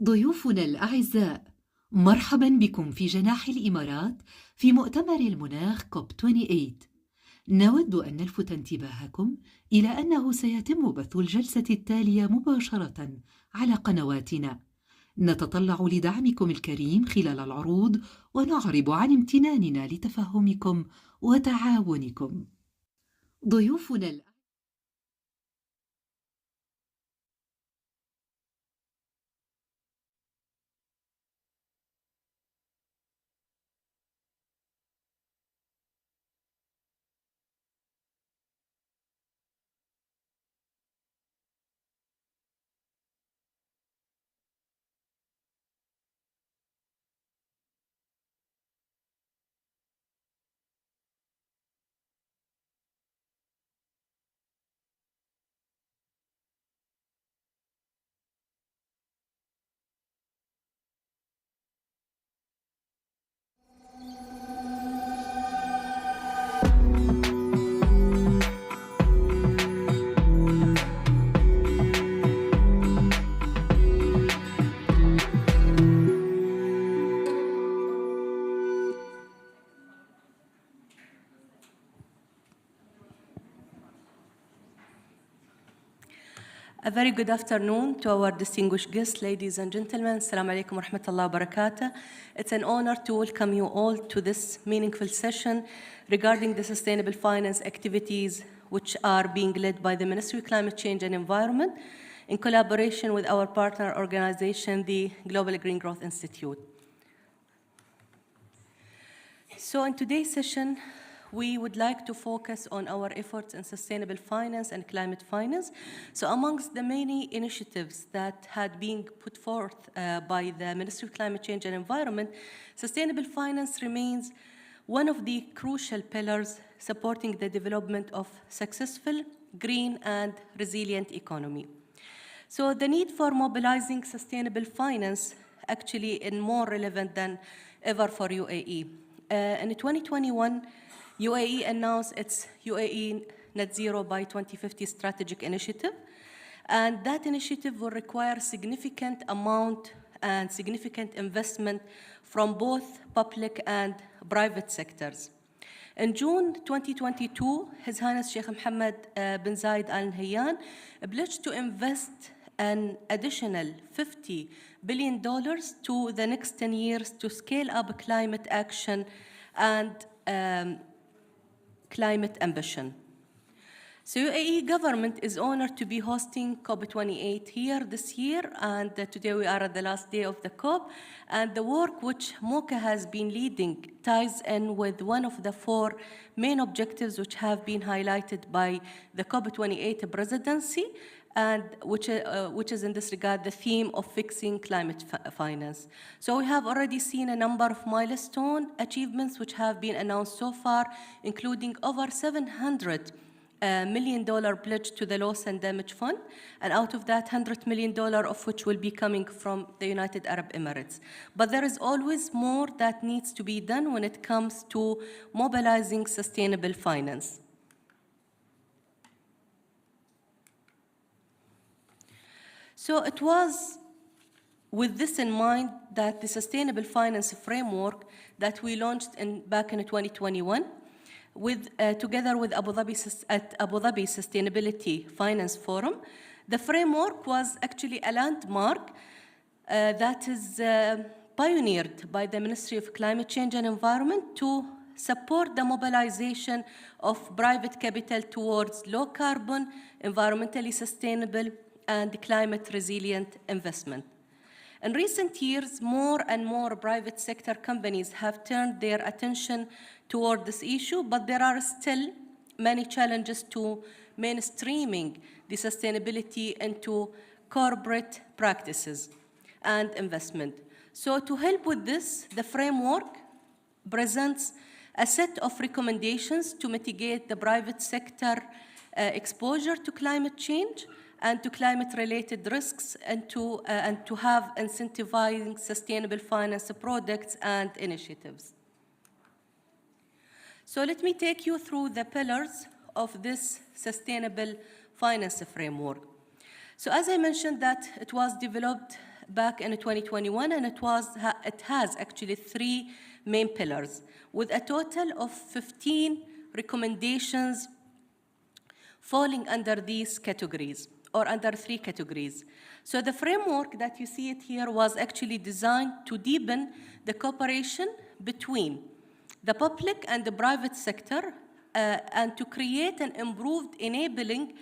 ضيوفنا الأعزاء، مرحبا بكم في جناح الإمارات في مؤتمر المناخ كوب 28. نود أن نلفت انتباهكم إلى أنه سيتم بث الجلسة التالية مباشرة على قنواتنا. نتطلع لدعمكم الكريم خلال العروض ونعرب عن امتناننا لتفهمكم وتعاونكم. ضيوفنا A very good afternoon to our distinguished guests, ladies and gentlemen. Assalamu alaikum wa rahmatullahi wa barakatuh. It's an honor to welcome you all to this meaningful session regarding the sustainable finance activities which are being led by the Ministry of Climate Change and Environment in collaboration with our partner organization, the Global Green Growth Institute. So in today's session, we would like to focus on our efforts in sustainable finance and climate finance. So amongst the many initiatives that had been put forth by the Ministry of Climate Change and Environment, sustainable finance remains one of the crucial pillars supporting the development of successful, green, and resilient economy. So the need for mobilizing sustainable finance actually is more relevant than ever for UAE. In 2021, UAE announced its UAE Net Zero by 2050 strategic initiative, and that initiative will require significant amount and significant investment from both public and private sectors. In June 2022, His Highness Sheikh Mohammed bin Zayed Al Nahyan pledged to invest an additional $50 billion to the next 10 years to scale up climate action and climate ambition. So UAE government is honored to be hosting COP28 here this year, and today we are at the last day of the COP, and the work which MOCA has been leading ties in with one of the four main objectives which have been highlighted by the COP28 presidency, and which is in this regard the theme of fixing climate finance. So we have already seen a number of milestone achievements which have been announced so far, including over $700 million pledge to the Loss and Damage Fund, and out of that $100 million of which will be coming from the United Arab Emirates. But there is always more that needs to be done when it comes to mobilizing sustainable finance. So it was with this in mind that the Sustainable Finance Framework that we launched back in 2021, together with Abu Dhabi Sustainability Finance Forum. The framework was actually a landmark that is pioneered by the Ministry of Climate Change and Environment to support the mobilization of private capital towards low carbon, environmentally sustainable, and climate resilient investment. In recent years, more and more private sector companies have turned their attention toward this issue, but there are still many challenges to mainstreaming the sustainability into corporate practices and investment. So to help with this, the framework presents a set of recommendations to mitigate the private sector exposure to climate change and to climate-related risks, and to have incentivizing sustainable finance products and initiatives. So let me take you through the pillars of this sustainable finance framework. So as I mentioned that it was developed back in 2021, and it has actually 3 main pillars with a total of 15 recommendations falling under these categories or under 3 categories. So the framework that you see it here was actually designed to deepen the cooperation between the public and the private sector and to create an improved enabling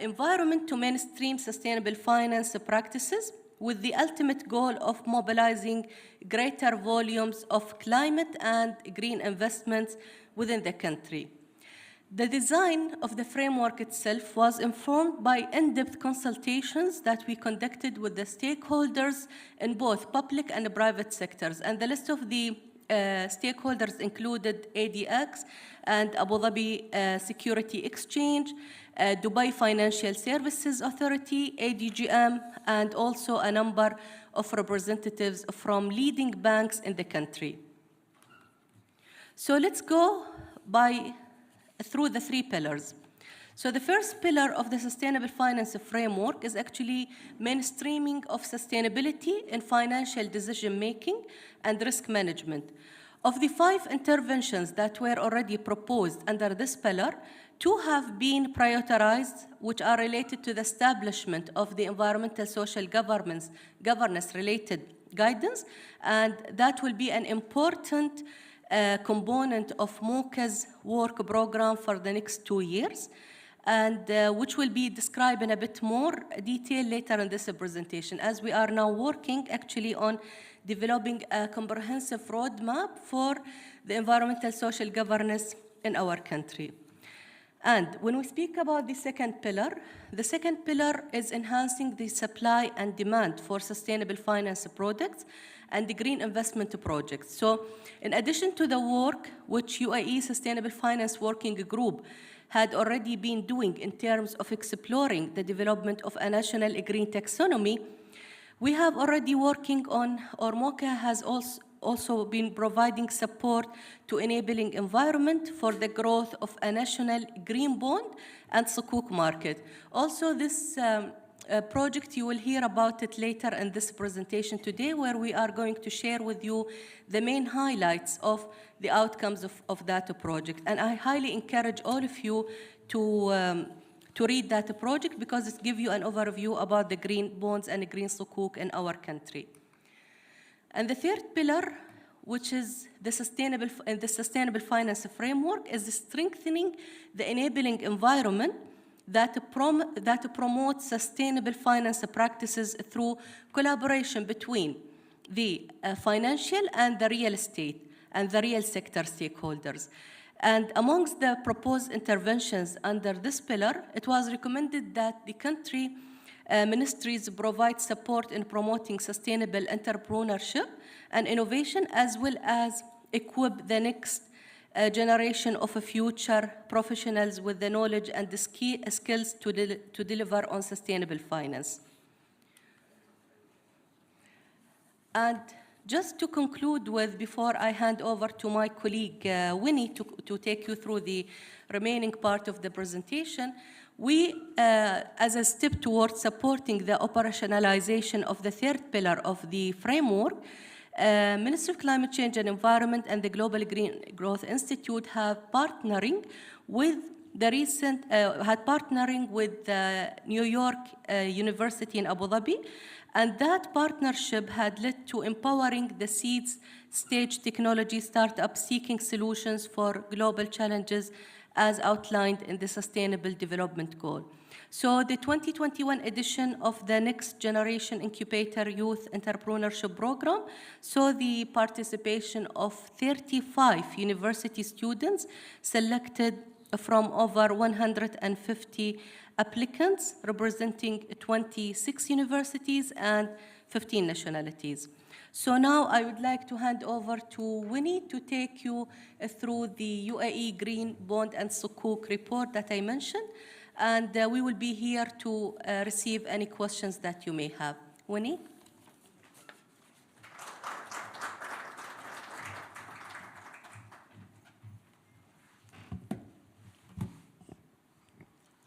environment to mainstream sustainable finance practices with the ultimate goal of mobilizing greater volumes of climate and green investments within the country. The design of the framework itself was informed by in-depth consultations that we conducted with the stakeholders in both public and private sectors. And the list of the stakeholders included ADX and Abu Dhabi Security Exchange, Dubai Financial Services Authority, ADGM, and also a number of representatives from leading banks in the country. So let's go through the 3 pillars. So the first pillar of the Sustainable Finance Framework is actually mainstreaming of sustainability in financial decision-making and risk management. Of the 5 interventions that were already proposed under this pillar, 2 have been prioritized, which are related to the establishment of the environmental social governance-related guidance, and that will be an important component of MOCA's work program for the next 2 years, and which will be described in a bit more detail later in this presentation, as we are now working actually on developing a comprehensive roadmap for the environmental social governance in our country. And when we speak about the second pillar is enhancing the supply and demand for sustainable finance products and the green investment projects. So in addition to the work which UAE Sustainable Finance Working Group had already been doing in terms of exploring the development of a national green taxonomy, we have already working on, or MOCA has also been providing support to enabling environment for the growth of a national green bond and sukuk market. Also, this project, you will hear about it later in this presentation today, where we are going to share with you the main highlights of the outcomes of that project. And I highly encourage all of you to read that project because it gives you an overview about the green bonds and the green sukuk in our country. And the third pillar, which is the sustainable finance framework, is strengthening the enabling environment that promotes sustainable finance practices through collaboration between the financial and the real estate and the real sector stakeholders. And amongst the proposed interventions under this pillar, it was recommended that the country ministries provide support in promoting sustainable entrepreneurship and innovation, as well as equip the next generation of future professionals with the knowledge and the skills to deliver on sustainable finance. And just to conclude with, before I hand over to my colleague Winnie to take you through the remaining part of the presentation, we, as a step towards supporting the operationalization of the third pillar of the framework, Ministry of Climate Change and Environment and the Global Green Growth Institute have partnering with New York University in Abu Dhabi, and that partnership had led to empowering the seeds stage technology startups seeking solutions for global challenges as outlined in the Sustainable Development Goal. So the 2021 edition of the Next Generation Incubator Youth Entrepreneurship Program saw the participation of 35 university students selected from over 150 applicants, representing 26 universities and 15 nationalities. So now I would like to hand over to Winnie to take you through the UAE Green Bond and Sukuk report that I mentioned, and we will be here to receive any questions that you may have. Winnie?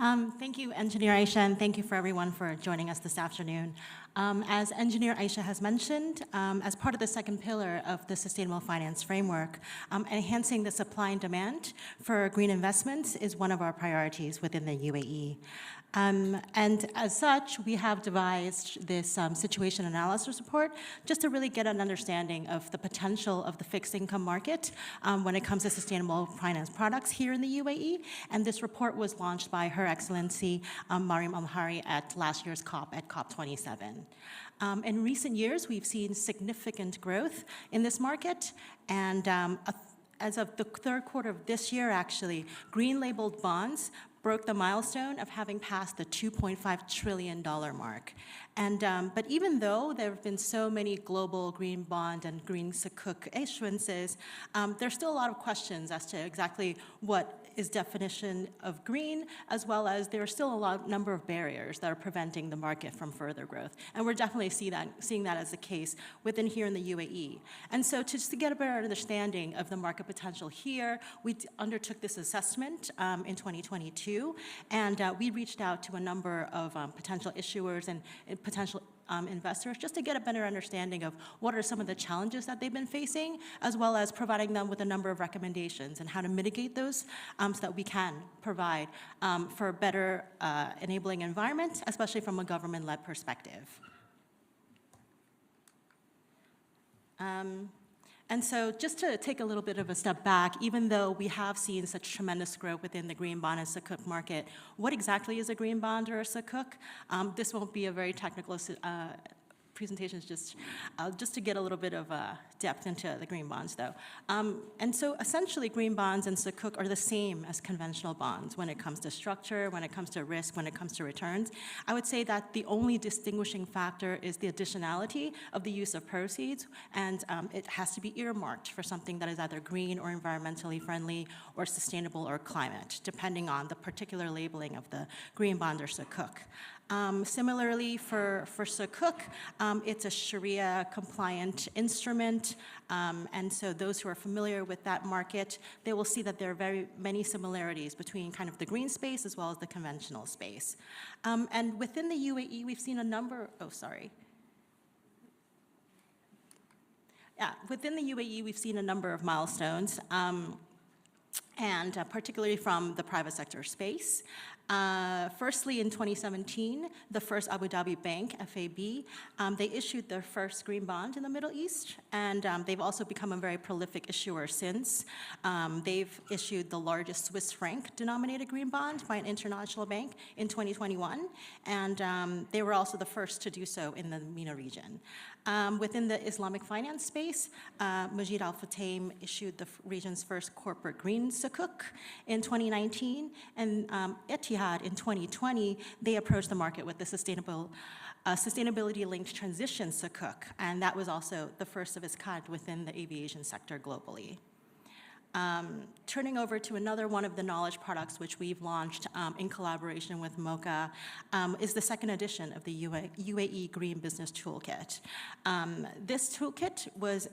Thank you, Engineer Aisha, and thank you for everyone for joining us this afternoon. As Engineer Aisha has mentioned, as part of the second pillar of the Sustainable Finance Framework, enhancing the supply and demand for green investments is one of our priorities within the UAE. And as such, we have devised this situation analysis report just to really get an understanding of the potential of the fixed income market when it comes to sustainable finance products here in the UAE. And this report was launched by Her Excellency Mariam Al-Hari at last year's COP at COP27. In recent years, we've seen significant growth in this market, and as of the third quarter of this year, actually, green labeled bonds broke the milestone of having passed the $2.5 trillion mark. And, but even though there have been so many global green bond and green sukuk issuances, there's still a lot of questions as to exactly what is definition of green, as well as there are still a number of barriers that are preventing the market from further growth. And we're definitely seeing that as the case within here in the UAE. And so just to get a better understanding of the market potential here, we undertook this assessment in 2022, and we reached out to a number of potential issuers and potential investors just to get a better understanding of what are some of the challenges that they've been facing, as well as providing them with a number of recommendations and how to mitigate those so that we can provide for a better enabling environment, especially from a government-led perspective. And so just to take a little bit of a step back, even though we have seen such tremendous growth within the green bond and sukuk market, what exactly is a green bond or a sukuk? This won't be a very technical presentations, just to get a little bit of depth into the green bonds, though. And so essentially, green bonds and sukuk are the same as conventional bonds when it comes to structure, when it comes to risk, when it comes to returns. I would say that the only distinguishing factor is the additionality of the use of proceeds, and it has to be earmarked for something that is either green or environmentally friendly or sustainable or climate, depending on the particular labeling of the green bond or sukuk. Similarly, for sukuk, it's a Sharia-compliant instrument, and so those who are familiar with that market, they will see that there are very many similarities between kind of the green space as well as the conventional space. And within the UAE, we've seen a number, within the UAE, we've seen a number of milestones, and particularly from the private sector space. Firstly, in 2017, the First Abu Dhabi Bank, FAB, they issued their first green bond in the Middle East, and they've also become a very prolific issuer since. They've issued the largest Swiss franc denominated green bond by an international bank in 2021, and they were also the first to do so in the MENA region. Within the Islamic finance space, Majid Al Futtaim issued the region's first corporate green sukuk in 2019, and Etihad in 2020, they approached the market with the sustainability-linked transition sukuk, and that was also the first of its kind within the aviation sector globally. Turning over to another one of the knowledge products which we've launched in collaboration with MOCA is the second edition of the UAE Green Business Toolkit. This toolkit was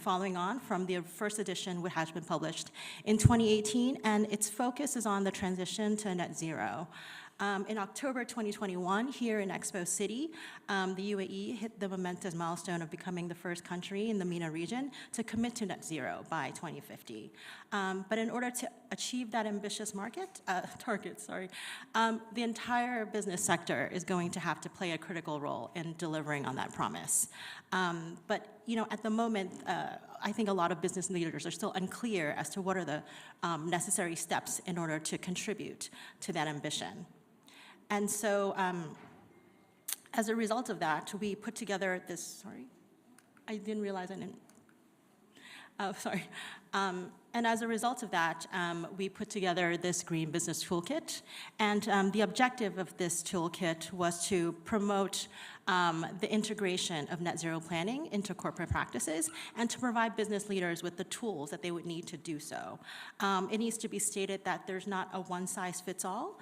following on from the first edition, which has been published in 2018, and its focus is on the transition to net zero. In October 2021, here in Expo City, the UAE hit the momentous milestone of becoming the first country in the MENA region to commit to net zero by 2050. But in order to achieve that ambitious target, the entire business sector is going to have to play a critical role in delivering on that promise. But at the moment, I think a lot of business leaders are still unclear as to what are the necessary steps in order to contribute to that ambition. And so as a result of that, we put together this, I didn't realize I didn't, and as a result of that, we put together this Green Business Toolkit. And the objective of this toolkit was to promote the integration of net zero planning into corporate practices and to provide business leaders with the tools that they would need to do so. It needs to be stated that there's not a one-size-fits-all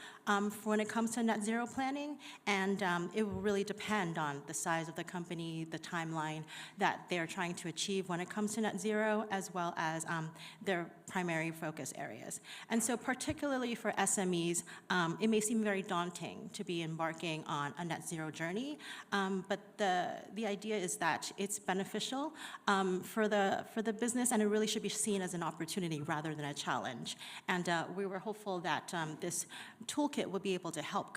when it comes to net zero planning, and it will really depend on the size of the company, the timeline that they're trying to achieve when it comes to net zero, as well as their primary focus areas. And so particularly for SMEs, it may seem very daunting to be embarking on a net zero journey, but the idea is that it's beneficial for the business, and it really should be seen as an opportunity rather than a challenge. And we were hopeful that this toolkit will be able to help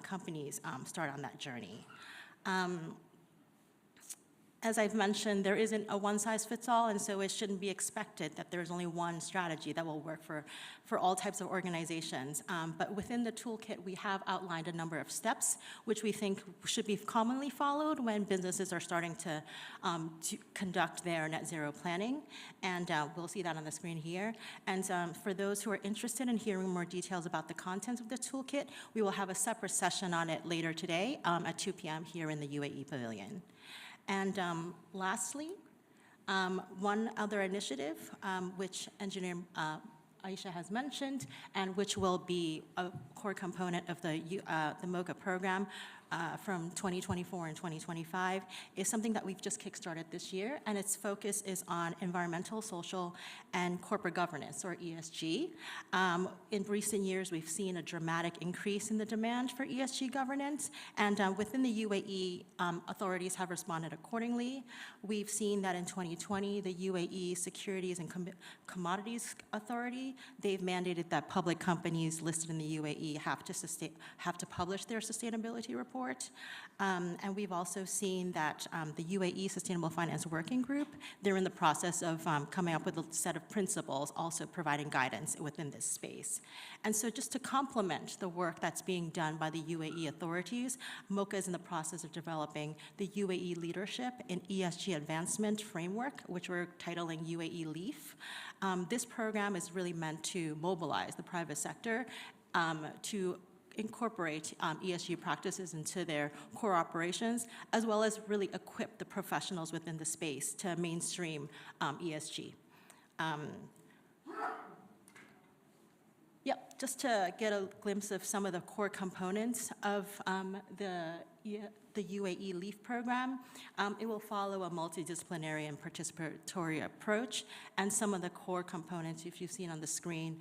companies start on that journey. As I've mentioned, there isn't a one-size-fits-all, and so it shouldn't be expected that there's only one strategy that will work for all types of organizations. But within the toolkit, we have outlined a number of steps, which we think should be commonly followed when businesses are starting to conduct their net zero planning. And we'll see that on the screen here. And for those who are interested in hearing more details about the content of the toolkit, we will have a separate session on it later today at 2 p.m. here in the UAE Pavilion. And lastly, one other initiative, which Engineer Aisha has mentioned, and which will be a core component of the MOCA program from 2024 and 2025, is something that we've just kickstarted this year, and its focus is on environmental, social, and corporate governance, or ESG. In recent years, we've seen a dramatic increase in the demand for ESG governance, and within the UAE, authorities have responded accordingly. We've seen that in 2020, the UAE Securities and Commodities Authority, they've mandated that public companies listed in the UAE have to publish their sustainability report. And we've also seen that the UAE Sustainable Finance Working Group, they're in the process of coming up with a set of principles, also providing guidance within this space. And so just to complement the work that's being done by the UAE authorities, MOCA is in the process of developing the UAE Leadership in ESG Advancement Framework, which we're titling UAE LEAF. This program is really meant to mobilize the private sector to incorporate ESG practices into their core operations, as well as really equip the professionals within the space to mainstream ESG. Yep, just to get a glimpse of some of the core components of the UAE LEAF program, it will follow a multidisciplinary and participatory approach, and some of the core components, if you've seen on the screen,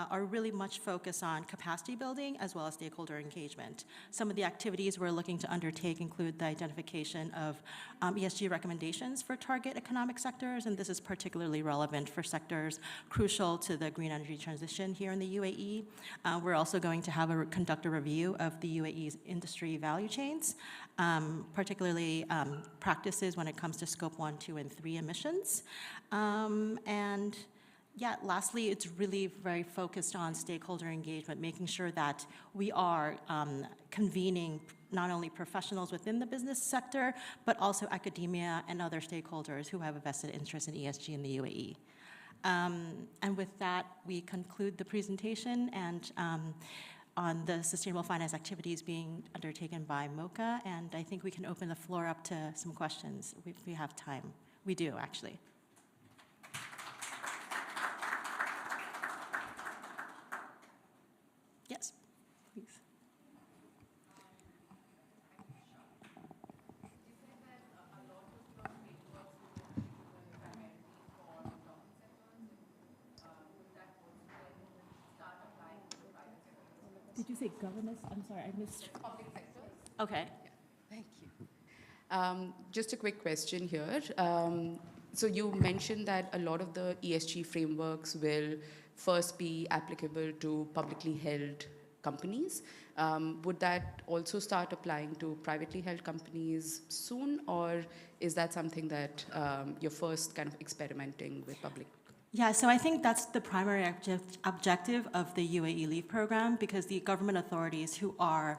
are really much focused on capacity building as well as stakeholder engagement. Some of the activities we're looking to undertake include the identification of ESG recommendations for target economic sectors, and this is particularly relevant for sectors crucial to the green energy transition here in the UAE. We're also going to conduct a review of the UAE's industry value chains, particularly practices when it comes to Scope 1, 2, and 3 emissions. And yeah, lastly, it's really very focused on stakeholder engagement, making sure that we are convening not only professionals within the business sector, but also academia and other stakeholders who have a vested interest in ESG in the UAE. And with that, we conclude the presentation and on the sustainable finance activities being undertaken by MOCA, and I think we can open the floor up to some questions if we have time. We do, actually. Yes, please. Did you say governance? I'm sorry, I missed. Public sector. Okay. Thank you. Just a quick question here. So you mentioned that a lot of the ESG frameworks will first be applicable to publicly held companies. Would that also start applying to privately held companies soon, or is that something that you're first kind of experimenting with public? Yeah, so I think that's the primary objective of the UAE LEAF program, because the government authorities who are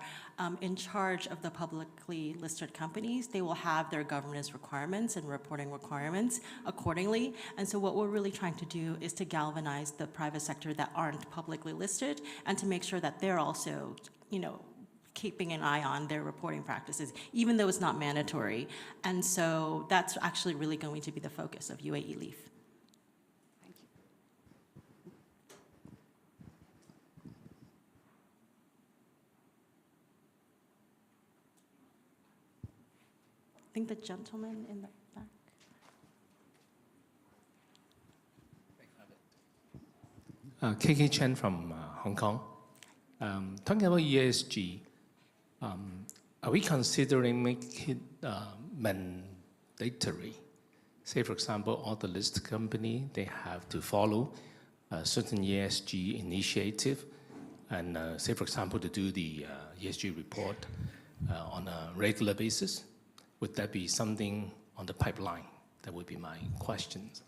in charge of the publicly listed companies, they will have their governance requirements and reporting requirements accordingly. And so what we're really trying to do is to galvanize the private sector that aren't publicly listed and to make sure that they're also, keeping an eye on their reporting practices, even though it's not mandatory. And so that's actually really going to be the focus of UAE LEAF. I think the gentleman in the back. KK Chen from Hong Kong. Talking about ESG, are we considering making it mandatory? Say, for example, all the listed company, they have to follow a certain ESG initiative, and say, for example, to do the ESG report on a regular basis. Would that be something on the pipeline? That would be my questions.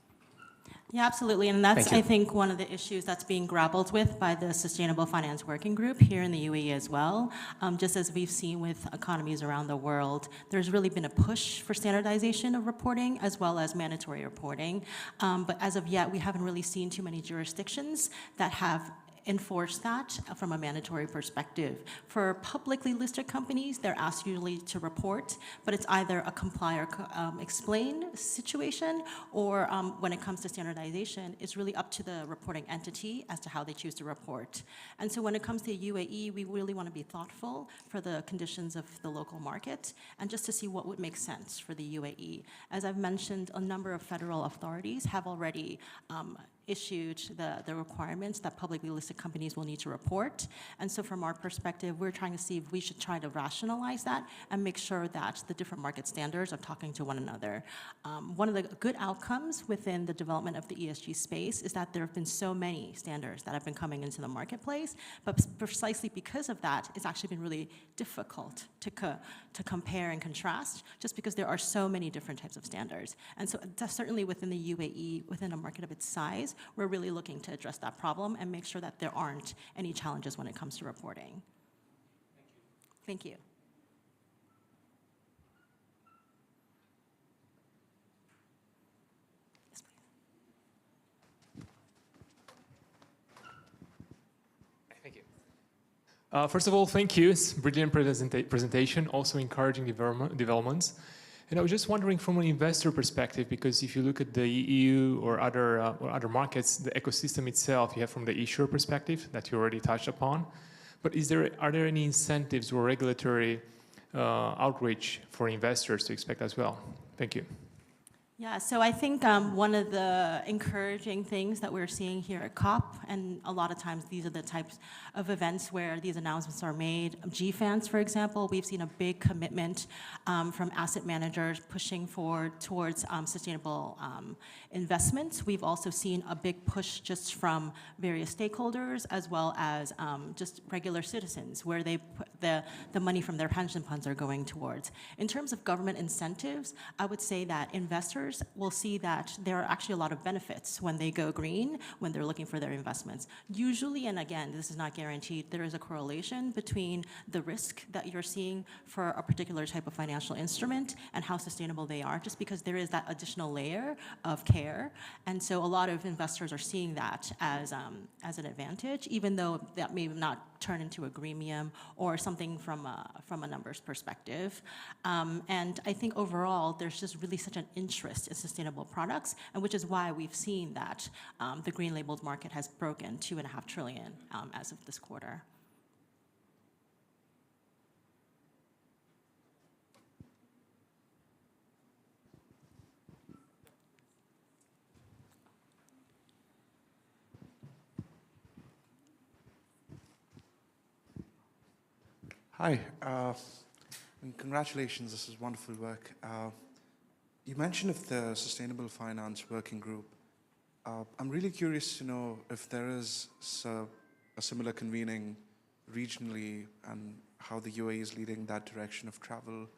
Yeah, absolutely. And that's, I think, one of the issues that's being grappled with by the Sustainable Finance Working Group here in the UAE as well. Just as we've seen with economies around the world, there's really been a push for standardization of reporting as well as mandatory reporting. But as of yet, we haven't really seen too many jurisdictions that have enforce that from a mandatory perspective. For publicly listed companies, they're asked usually to report, but it's either a comply or explain situation, or when it comes to standardization, it's really up to the reporting entity as to how they choose to report. And so when it comes to UAE, we really want to be thoughtful for the conditions of the local market and just to see what would make sense for the UAE. As I've mentioned, a number of federal authorities have already issued the requirements that publicly listed companies will need to report. And so from our perspective, we're trying to see if we should try to rationalize that and make sure that the different market standards are talking to one another. One of the good outcomes within the development of the ESG space is that there have been so many standards that have been coming into the marketplace, but precisely because of that, it's actually been really difficult to compare and contrast, just because there are so many different types of standards. And so that's certainly within the UAE, within a market of its size, we're really looking to address that problem and make sure that there aren't any challenges when it comes to reporting. Thank you. Yes, please. Thank you. First of all, thank you. It's a brilliant presentation, also encouraging developments. And I was just wondering from an investor perspective, because if you look at the EU or other markets, the ecosystem itself, you have from the issuer perspective that you already touched upon. But are there any incentives or regulatory outreach for investors to expect as well? Thank you. Yeah, so I think one of the encouraging things that we're seeing here at COP, and a lot of times these are the types of events where these announcements are made. GFANZ, for example, we've seen a big commitment from asset managers pushing towards sustainable investments. We've also seen a big push just from various stakeholders as well as just regular citizens, where they put the money from their pension funds are going towards. In terms of government incentives, I would say that investors will see that there are actually a lot of benefits when they go green, when they're looking for their investments. Usually, and again, this is not guaranteed, there is a correlation between the risk that you're seeing for a particular type of financial instrument and how sustainable they are, just because there is that additional layer of care. And so a lot of investors are seeing that as an advantage, even though that may not turn into a greenium or something from a numbers perspective. And I think overall, there's just really such an interest in sustainable products, and which is why we've seen that the green labeled market has broken $2.5 trillion as of this quarter. Hi, and congratulations, this is wonderful work. You mentioned of the Sustainable Finance Working Group. I'm really curious to know if there is a similar convening regionally and how the UAE is leading that direction of travel.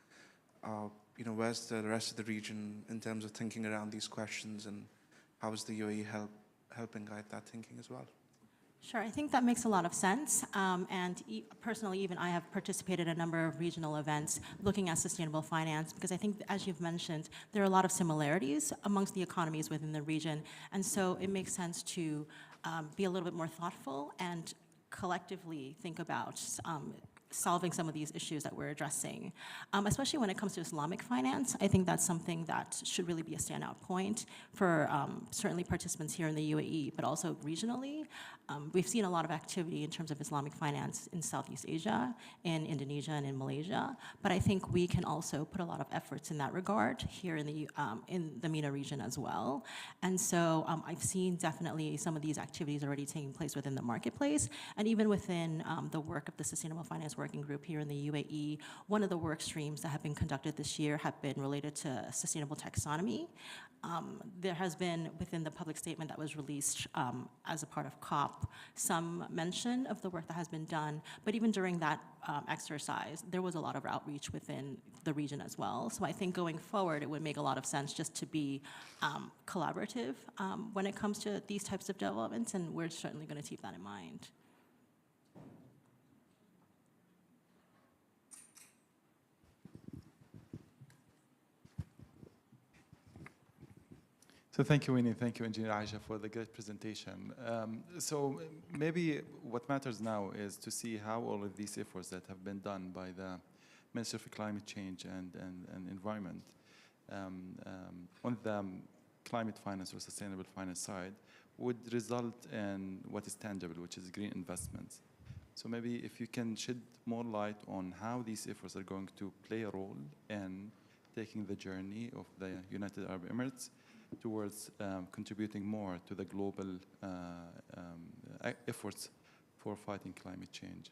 Where's the rest of the region in terms of thinking around these questions, and how is the UAE helping guide that thinking as well? Sure, I think that makes a lot of sense. And personally, even I have participated in a number of regional events looking at sustainable finance, because I think, as you've mentioned, there are a lot of similarities amongst the economies within the region. And so it makes sense to be a little bit more thoughtful and collectively think about solving some of these issues that we're addressing. Especially when it comes to Islamic finance, I think that's something that should really be a standout point for certainly participants here in the UAE, but also regionally. We've seen a lot of activity in terms of Islamic finance in Southeast Asia, in Indonesia, and in Malaysia. But I think we can also put a lot of efforts in that regard here in the MENA region as well. And so I've seen definitely some of these activities already taking place within the marketplace, and even within the work of the Sustainable Finance Working Group here in the UAE. One of the work streams that have been conducted this year have been related to sustainable taxonomy. There has been, within the public statement that was released as a part of COP, some mention of the work that has been done, but even during that exercise, there was a lot of outreach within the region as well. So I think going forward, it would make a lot of sense just to be collaborative when it comes to these types of developments, and we're certainly going to keep that in mind. So thank you, Winnie. Thank you, Engineer Aisha, for the great presentation. So maybe what matters now is to see how all of these efforts that have been done by the Ministry for Climate Change and Environment on the climate finance or sustainable finance side would result in what is tangible, which is green investments. So maybe if you can shed more light on how these efforts are going to play a role in taking the journey of the United Arab Emirates towards contributing more to the global efforts for fighting climate change.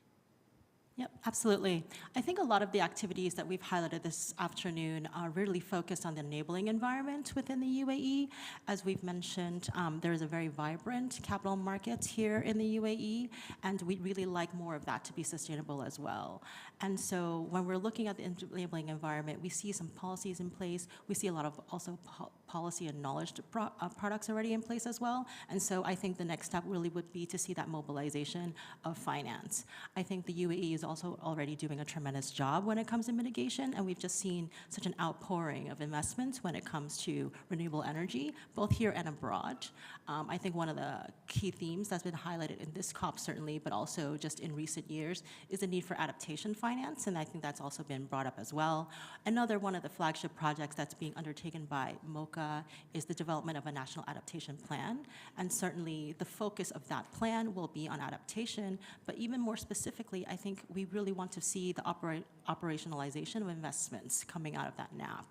Yep, absolutely. I think a lot of the activities that we've highlighted this afternoon are really focused on the enabling environment within the UAE. As we've mentioned, there is a very vibrant capital market here in the UAE, and we'd really like more of that to be sustainable as well. And so when we're looking at the enabling environment, we see some policies in place. We see a lot of also policy and knowledge products already in place as well. And so I think the next step really would be to see that mobilization of finance. I think the UAE is also already doing a tremendous job when it comes to mitigation, and we've just seen such an outpouring of investments when it comes to renewable energy, both here and abroad. I think one of the key themes that's been highlighted in this COP certainly, but also just in recent years, is the need for adaptation finance, and I think that's also been brought up as well. Another one of the flagship projects that's being undertaken by MOCA is the development of a national adaptation plan, and certainly the focus of that plan will be on adaptation, but even more specifically, I think we really want to see the operationalization of investments coming out of that NAP.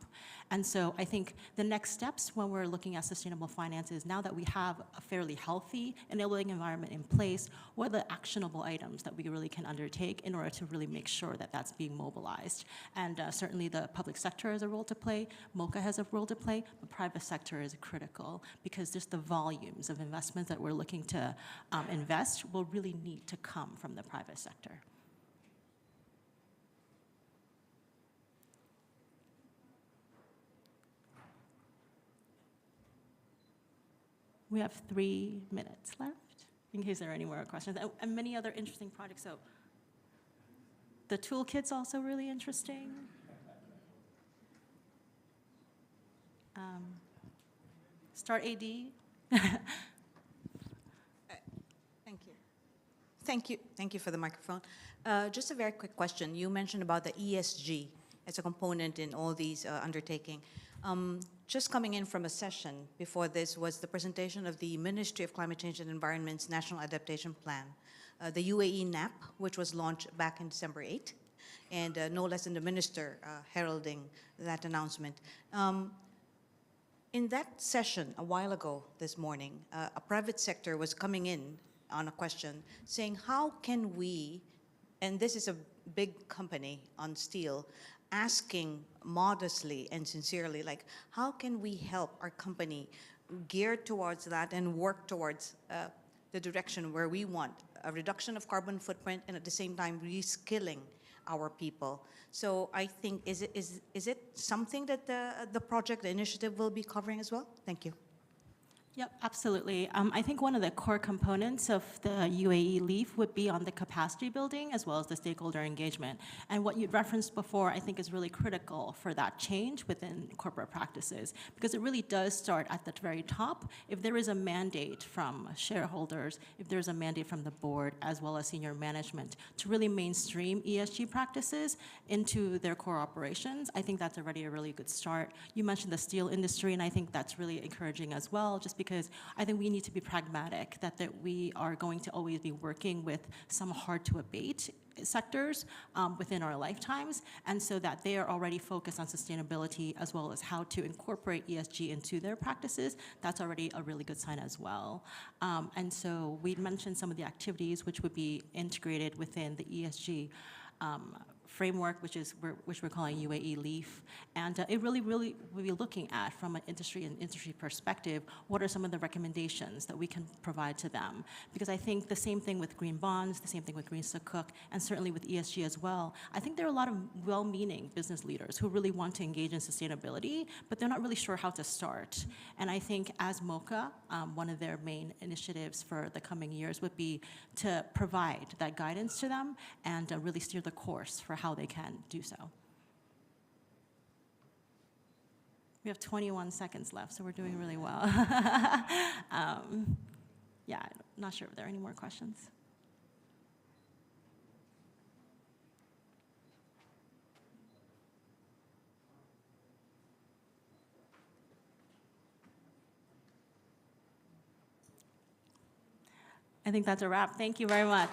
And so I think the next steps when we're looking at sustainable finance is, now that we have a fairly healthy enabling environment in place, what are the actionable items that we really can undertake in order to really make sure that that's being mobilized? And certainly the public sector has a role to play, MOCA has a role to play, but private sector is critical, because just the volumes of investments that we're looking to invest will really need to come from the private sector. We have 3 minutes left in case there are any more questions, and many other interesting projects. So the toolkit's also really interesting. Start AD. Thank you. Thank you for the microphone. Just a very quick question. You mentioned about the ESG as a component in all these undertaking. Just coming in from a session before this was the presentation of the Ministry of Climate Change and Environment's National Adaptation Plan, the UAE NAP, which was launched back in December 8, and no less than the minister heralding that announcement. In that session a while ago this morning, a private sector was coming in on a question saying, how can we, and this is a big company on steel, asking modestly and sincerely, like, how can we help our company gear towards that and work towards the direction where we want a reduction of carbon footprint and at the same time reskilling our people? So I think, is it something that the project, the initiative will be covering as well? Thank you. Yep, absolutely. I think one of the core components of the UAE LEAF would be on the capacity building as well as the stakeholder engagement. And what you referenced before, I think, is really critical for that change within corporate practices, because it really does start at the very top. If there is a mandate from shareholders, if there's a mandate from the board as well as senior management to really mainstream ESG practices into their core operations, I think that's already a really good start. You mentioned the steel industry, and I think that's really encouraging as well, just because I think we need to be pragmatic, that we are going to always be working with some hard-to-abate sectors within our lifetimes, and so that they are already focused on sustainability as well as how to incorporate ESG into their practices. That's already a really good sign as well. And so we mentioned some of the activities which would be integrated within the ESG framework, which we're calling UAE LEAF, and it really will be looking at, from an industry perspective, what are some of the recommendations that we can provide to them? Because I think the same thing with green bonds, the same thing with green sukuk, and certainly with ESG as well. I think there are a lot of well-meaning business leaders who really want to engage in sustainability, but they're not really sure how to start. And I think as MOCA, one of their main initiatives for the coming years would be to provide that guidance to them and really steer the course for how they can do so. We have 21 seconds left, so we're doing really well. Yeah, I'm not sure if there are any more questions. I think that's a wrap. Thank you very much.